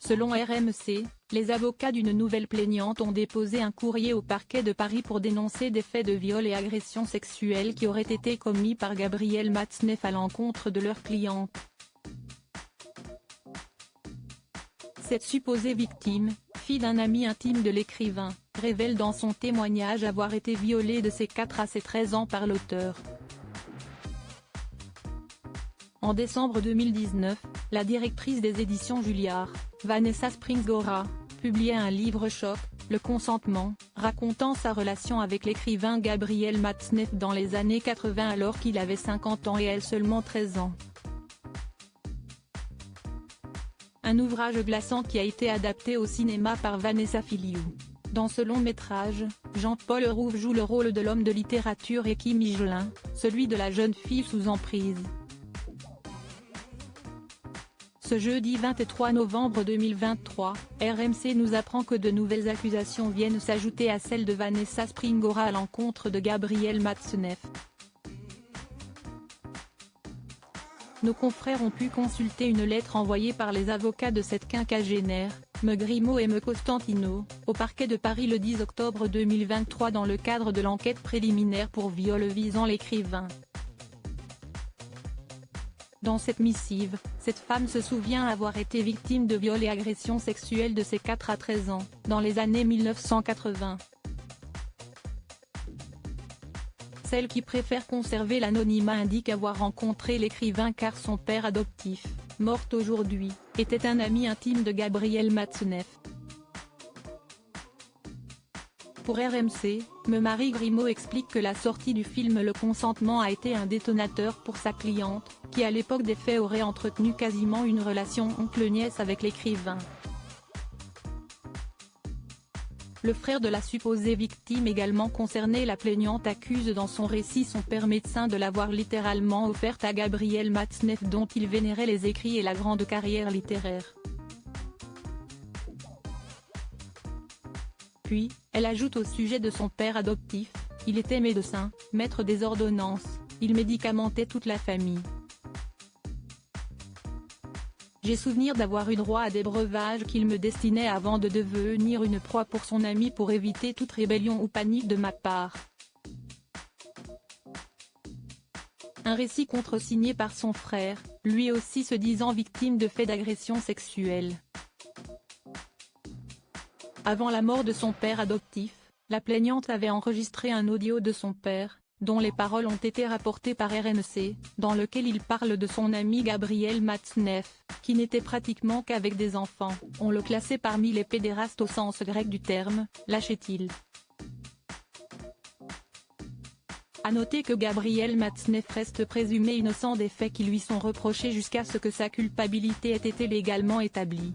Selon RMC, les avocats d'une nouvelle plaignante ont déposé un courrier au parquet de Paris pour dénoncer des faits de viol et agression sexuelle qui auraient été commis par Gabriel Matzneff à l'encontre de leur cliente. Cette supposée victime, fille d'un ami intime de l'écrivain, révèle dans son témoignage avoir été violée de ses 4 à ses 13 ans par l'auteur. En décembre 2019, la directrice des éditions Julliard, Vanessa Springora, publiait un livre choc, Le consentement, racontant sa relation avec l'écrivain Gabriel Matzneff dans les années 80 alors qu'il avait 50 ans et elle seulement 13 ans. Un ouvrage glaçant qui a été adapté au cinéma par Vanessa Filiou. Dans ce long métrage, Jean-Paul Rouve joue le rôle de l'homme de littérature et Kim Higelin, celui de la jeune fille sous emprise. Ce jeudi 23 novembre 2023, RMC nous apprend que de nouvelles accusations viennent s'ajouter à celles de Vanessa Springora à l'encontre de Gabriel Matzneff. Nos confrères ont pu consulter une lettre envoyée par les avocats de cette quinquagénaire, Me Grimaud et Me Costantino, au parquet de Paris le 10 octobre 2023 dans le cadre de l'enquête préliminaire pour viol visant l'écrivain. Dans cette missive, cette femme se souvient avoir été victime de viols et agressions sexuelles de ses 4 à 13 ans, dans les années 1980. Celle qui préfère conserver l'anonymat indique avoir rencontré l'écrivain car son père adoptif, mort aujourd'hui, était un ami intime de Gabriel Matzneff. Pour RMC, Me Grimaud explique que la sortie du film Le consentement a été un détonateur pour sa cliente, qui à l'époque des faits aurait entretenu quasiment une relation oncle-nièce avec l'écrivain. Le frère de la supposée victime également concernée, la plaignante, accuse dans son récit son père médecin de l'avoir littéralement offerte à Gabriel Matzneff dont il vénérait les écrits et la grande carrière littéraire. Puis, elle ajoute au sujet de son père adoptif, il était médecin, maître des ordonnances, il médicamentait toute la famille. J'ai souvenir d'avoir eu droit à des breuvages qu'il me destinait avant de devenir une proie pour son ami pour éviter toute rébellion ou panique de ma part. Un récit contresigné par son frère, lui aussi se disant victime de faits d'agression sexuelle. Avant la mort de son père adoptif, la plaignante avait enregistré un audio de son père, dont les paroles ont été rapportées par RMC, dans lequel il parle de son ami Gabriel Matzneff, qui n'était pratiquement qu'avec des enfants, on le classait parmi les pédérastes au sens grec du terme, lâchait-il. À noter que Gabriel Matzneff reste présumé innocent des faits qui lui sont reprochés jusqu'à ce que sa culpabilité ait été légalement établie.